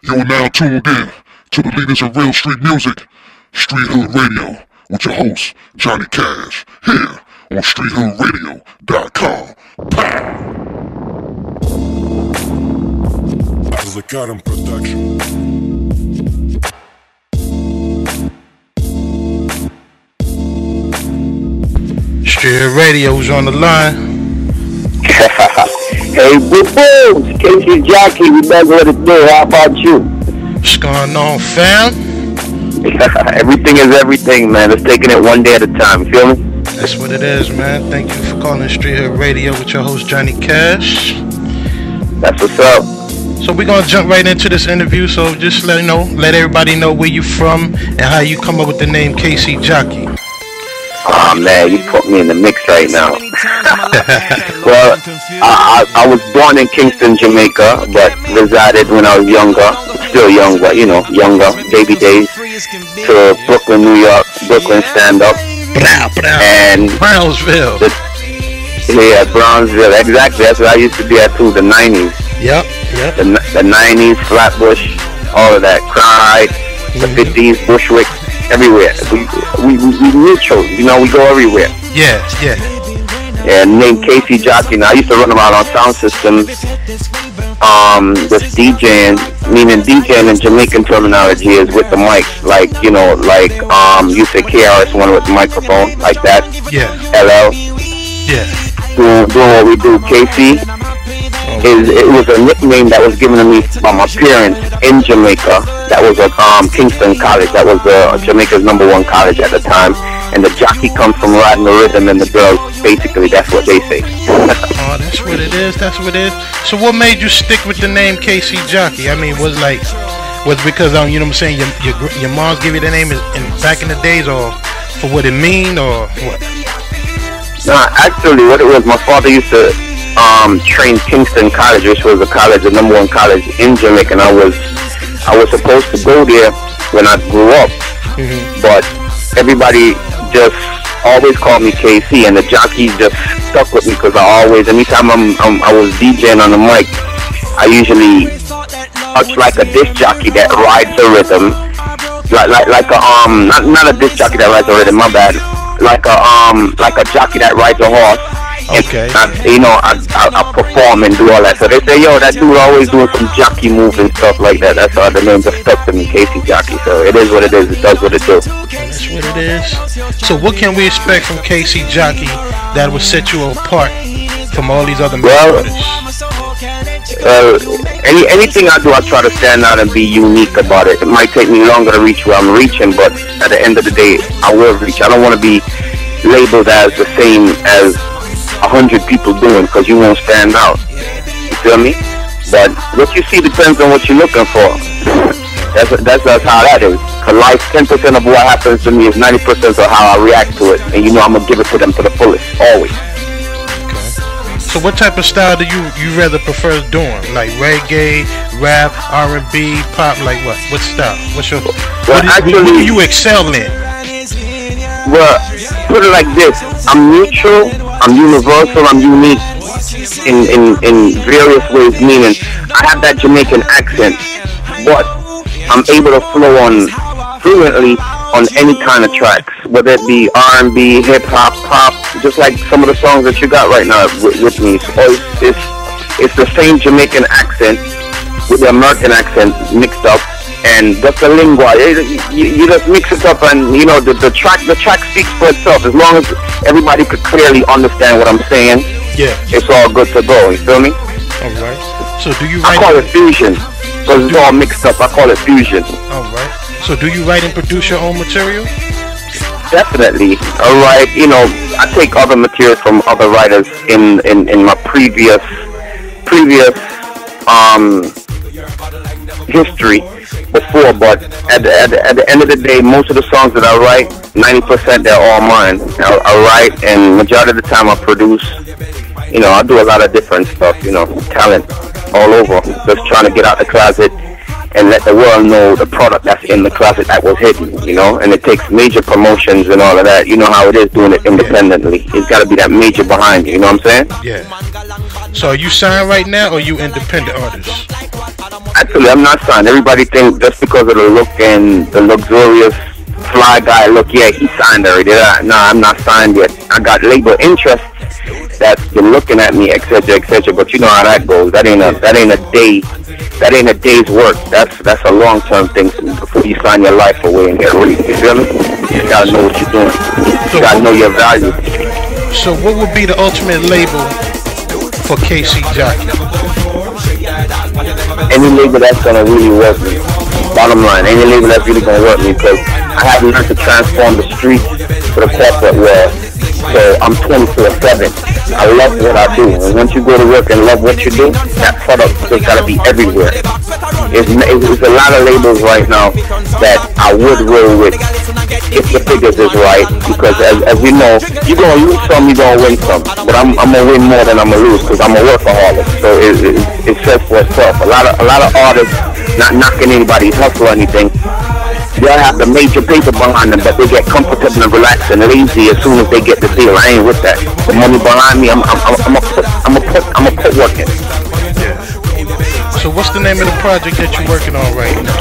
You are now tuned in to the leaders of real street music, Street Hood Radio, with your host, Johnny Cash, here on StreetHoodRadio.com. Pow! The Cotton Production. Street Hood Radio's on the line. Hey, boo-boos, Casey Jockey, we better what it do. How about you? What's going on, fam? Everything is everything, man. Let's taking it one day at a time. You feel me? That's what it is, man. Thank you for calling Street Hood Radio with your host, Johnny Cash. That's what's up. So we're going to jump right into this interview. So just let everybody know where you from and how you come up with the name Casey Jockey. Oh, man, you put me in the mix right now. Well, I was born in Kingston, Jamaica, but resided when I was younger, still young, but younger, baby days, to Brooklyn, New York, Brooklyn stand-up. And Brownsville. Brownsville, exactly. That's what I used to be at too, the 90s. Yep. The 90s, Flatbush, all of that. Cry, the 50s, Bushwick. Everywhere. We neutral, we go everywhere. Yeah. And named Casey Jockey. Now I used to run around on sound systems, just DJing, meaning DJing in Jamaican terminology is with the mic, like you say KRS-One with the microphone, like that. Yeah. LL. Yeah. Doing what we do, Casey. It was a nickname that was given to me by my parents in Jamaica. That was at Kingston College. That was Jamaica's #1 college at the time. And the jockey comes from riding the rhythm, and the girls, basically, that's what they say. Oh, that's what it is. So what made you stick with the name Casey Jockey? I mean, was it because, you know what I'm saying, your moms gave you the name back in the days, or for what it mean, or what? No, actually, what it was, my father used to train Kingston College, which was the college, the #1 college in Jamaica, and I was supposed to go there when I grew up, but everybody just always called me KC, and the jockey just stuck with me because anytime I was DJing on the mic, I usually touch like a disc jockey that rides the rhythm, not a disc jockey that rides the rhythm, my bad, like a jockey that rides a horse. Okay. And, I perform and do all that. So they say, yo, that dude always doing some jockey moves and stuff like that. That's how the name just stuck to me, Casey Jockey. So it is what it is. It does what it does. That's what it is. So what can we expect from Casey Jockey that will set you apart from all these other artists? Anything I do, I try to stand out and be unique about it. It might take me longer to reach where I'm reaching, but at the end of the day, I will reach. I don't want to be labeled as the same as 100 people doing, because you won't stand out. You feel me? But what you see depends on what you're looking for. That's how that is. Cause life, 10% of what happens to me is 90% of how I react to it, and I'm gonna give it to them to the fullest, always. Okay. So what type of style do you rather prefer doing? Like reggae, rap, R&B, pop? Like what? What style? What do you excel in? Well, put it like this: I'm neutral, I'm universal, I'm unique in various ways. Meaning, I have that Jamaican accent, but I'm able to flow on fluently on any kind of tracks, whether it be R&B, hip hop, pop, just like some of the songs that you got right now with me. So it's the same Jamaican accent with the American accent mixed up. And just the lingua, you just mix it up, and the track speaks for itself. As long as everybody could clearly understand what I'm saying, it's all good to go. You feel me? All right. So do you? I call it fusion because it's all mixed up. I call it fusion. All right. So do you write and produce your own material? Definitely. All right. I take other material from other writers in my previous history before, but at the end of the day, most of the songs that I write, 90% they're all mine. I write, and majority of the time I produce. I do a lot of different stuff, talent all over, just trying to get out the closet and let the world know the product that's in the closet that was hidden, and it takes major promotions and all of that. You know how it is doing it independently. It's got to be that major behind you know what I'm saying? Yeah. So are you signed right now, or you independent artist? Actually, I'm not signed. Everybody thinks just because of the look and the luxurious fly guy look, yeah, he signed already. No, I'm not signed yet. I got label interest that's been looking at me, etc., etc. But you know how that goes. That ain't a day's work. That's a long-term thing before you sign your life away and get ready. You feel me? You gotta know what you're doing. You gotta know your value. So what would be the ultimate label for KC Jockey? Any label that's gonna really work me. Bottom line, any label that's really gonna work me, because I have learned to transform the streets to the corporate world. So I'm 24/7. I love what I do, and once you go to work and love what you do, that product has gotta be everywhere. It's a lot of labels right now that I would roll with if the figures is right, because as you know, you're gonna lose some, you're gonna win some. But I'm gonna win more than I'm gonna lose, because I'm a workaholic. So it says for itself. A lot of artists, not knocking anybody's hustle or anything, they'll have the major paper behind them, but they get comfortable and relaxed and lazy as soon as they get the deal. I ain't with that. The money behind me, I'm a put work in. So what's the name of the project that you're working on right now?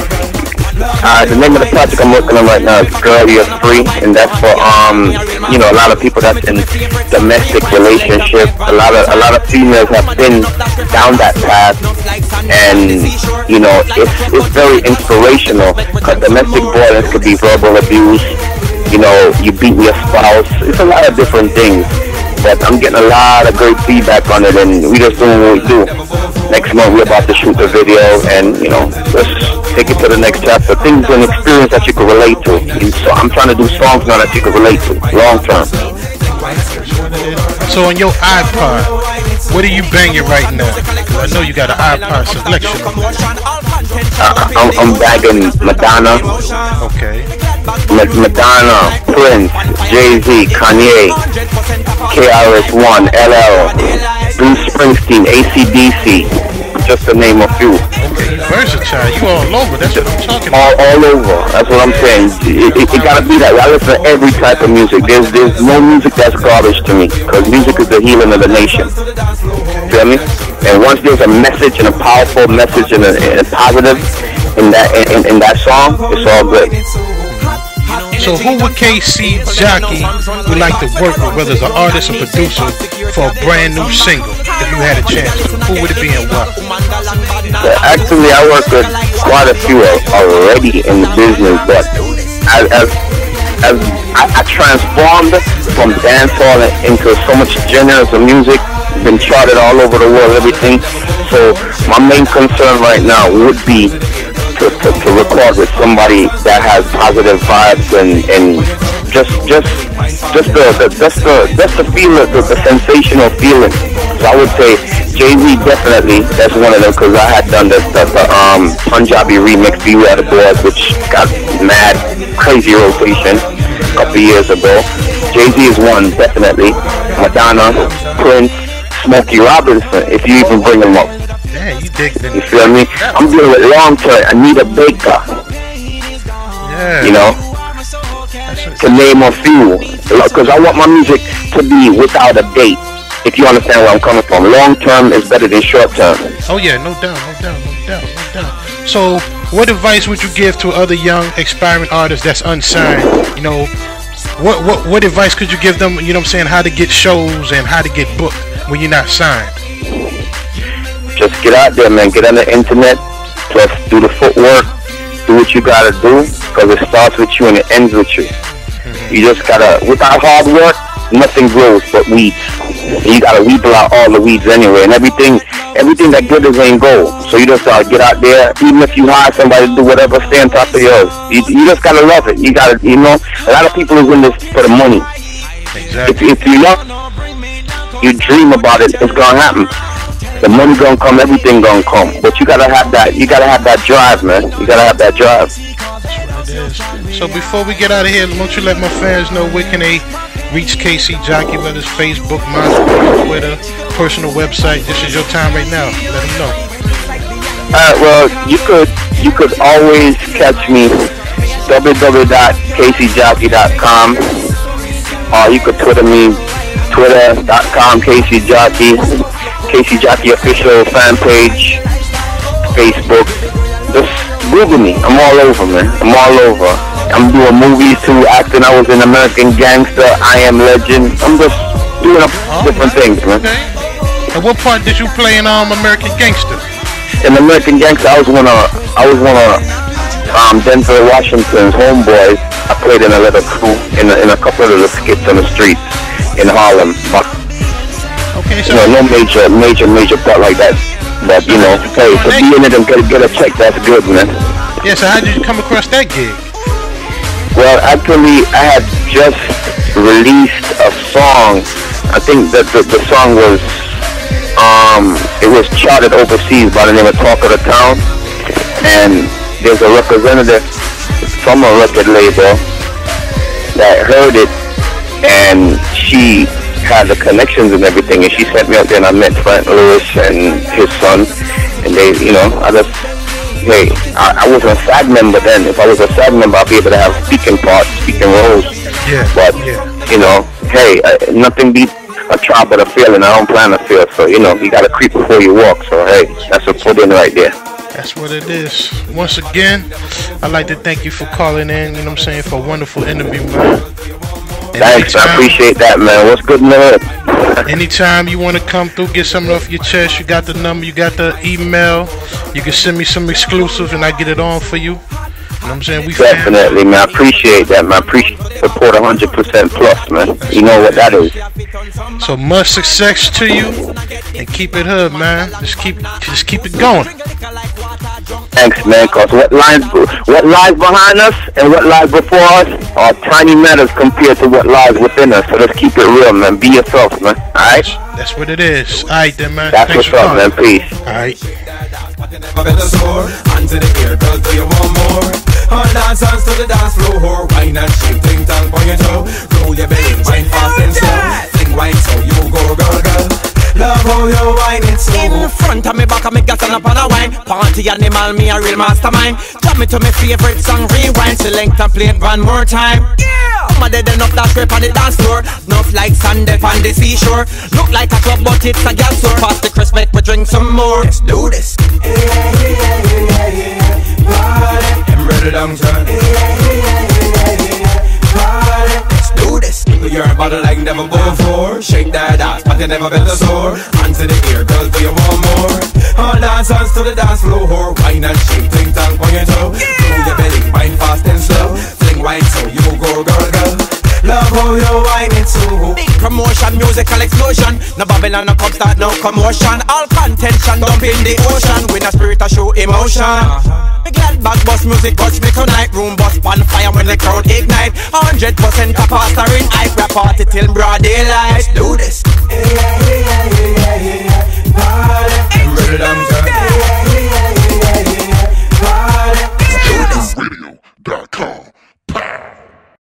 The name of the project I'm working on right now is Girl You're Free, and that's for a lot of people that's in domestic relationship. A lot of females have been down that path, and it's very inspirational, because domestic violence could be verbal abuse. You beat your spouse. It's a lot of different things, but I'm getting a lot of great feedback on it, and we just doing what we do. Next month we're about to shoot the video, and let's take it to the next chapter. Things and experience that you can relate to. And so I'm trying to do songs now that you can relate to, long term. So on your iPod, what are you banging right now? I know you got an iPod selection. I'm bagging Madonna. Okay. Madonna, Prince, Jay-Z, Kanye, KRS-One, LL, Bruce Springsteen, AC/DC, just to name a few. Okay, you versatile. You all over. That's what I'm talking about. All over. That's what I'm saying. It gotta be that. I listen to every type of music. There's no music that's garbage to me, because music is the healing of the nation. Feel me? And once there's a message, and a powerful message, and a positive in that song, it's all good. So who would KC Jockey would like to work with, whether it's an artist or producer, for a brand new single, if you had a chance? Who would it be and why? Actually, I work with quite a few already in the business, but as I transformed from dancehall into so much genres of music, been charted all over the world, everything. So my main concern right now would be to record with somebody that has positive vibes and just the feel, the sensational feeling. So I would say Jay-Z definitely. That's one of them, because I had done the Punjabi remix "Be At The Boards," which got mad crazy rotation a couple years ago. Jay-Z is one, definitely. Madonna, Prince, Smokey Robinson, if you even bring him up. Yeah, you dig the. You feel me? I'm dealing with long term. I need a baker. Yeah. To name a few, because I want my music to be without a date. If you understand where I'm coming from, long term is better than short term. Oh yeah, no doubt. So, what advice would you give to other young, aspiring artists that's unsigned? What advice could you give them? You know what I'm saying? How to get shows and how to get booked when you're not signed. Just get out there, man. Get on the internet. Plus, do the footwork. Do what you gotta do, because it starts with you and it ends with you. You just gotta, without hard work, nothing grows but weeds. And you gotta weed out all the weeds anyway, and everything that glitters ain't gold. So you just gotta get out there. Even if you hire somebody to do whatever, stay on top of yours. You just gotta love it. You gotta, a lot of people is in this for the money. Exactly. If you love, you dream about it, it's gonna happen. The money gonna come, everything gonna come. But you gotta have that. You gotta have that drive, man. You gotta have that drive. So before we get out of here, won't you let my fans know where can they reach KC Jockey, whether it's Facebook, MySpace, Twitter, personal website? This is your time right now. Let them know. Well, you could always catch me www.kcjockey.com, or you could Twitter me, twitter.com KC Jockey, KC Jockey official fan page. Facebook. Just Google me. I'm all over, man. I'm all over. I'm doing movies too, acting. I was in American Gangster, I Am Legend. I'm just doing different things, man. Okay. And what part did you play in American Gangster? In American Gangster, I was one of Denzel Washington's homeboys. I played in a little crew in a couple of little skits on the streets in Harlem. But okay, so no major part like that. But you know, hey, to be in it and get a check, that's good, man. Yeah. So how did you come across that gig? Well, actually, I had just released a song. I think that the song was it was charted overseas by the name of Talk of the Town, and there's a representative from a record label that heard it, and she had the connections and everything, and she sent me out there, and I met Frank Lewis and his son, and they, you know, hey, I wasn't a SAG member then. If I was a SAG member, I'd be able to have speaking roles. Yeah. But, you know, hey, nothing beats a try but a feeling. I don't plan to feel, so, you know, you got to creep before you walk. So, hey, that's a put in right there. That's what it is. Once again, I'd like to thank you for calling in, you know what I'm saying, for a wonderful interview, man. And thanks, I appreciate that, man. What's good in the hood? Anytime you want to come through, get something off your chest, you got the number, you got the email. You can send me some exclusives and I get it on for you. You know what I'm saying? Definitely, man. I appreciate that, man. I appreciate support 100% plus, man. You know what that is. So much success to you, and keep it hood, man. Just keep it going. Thanks, man. Cause what lies behind us and what lies before us are tiny matters compared to what lies within us. So let's keep it real, man. Be yourself, man. All right. That's what it is. All right, then, man. That's Thanks what's up, man. Peace. All right. Onto the ear, girl, do you want more? All dancers to the dance floor, wine and shake, ting tang on your toe. Roll your belly, wine fast and slow. Sing wine so you go, girl, girl. Love how you wine it so. In front of me, back of me, gas and up on a wine. Party animal, me a real mastermind. Drop me to my favorite song, rewind, select and play it one more time. Yeah, I'm dead enough that strip on the dance floor. Enough like sand on the seashore. Look like a club, but it's a gas store. Pass the crisp, make me drink some more. Let's do this. Party, I'm ready downtown. Party, let's do this. You're a bottle like never before. Shake that ass, but you never been the sore. Hands to the ear, girls, do you want more? All dancers to the dance floor. Wine and shake, ting tang on your toe. Roll your belly, wine fast and slow. Fling wine so you go, girl, girl. Love how you wine it so. Big promotion, musical explosion. No Babylon, no come start, no commotion. All contention, dump in the ocean. With a spirit to show emotion. Me glad back bus music touch me tonight. Room bus on fire when the crowd ignite. 100% capacity in hype. We party till broad daylight. Let's do this.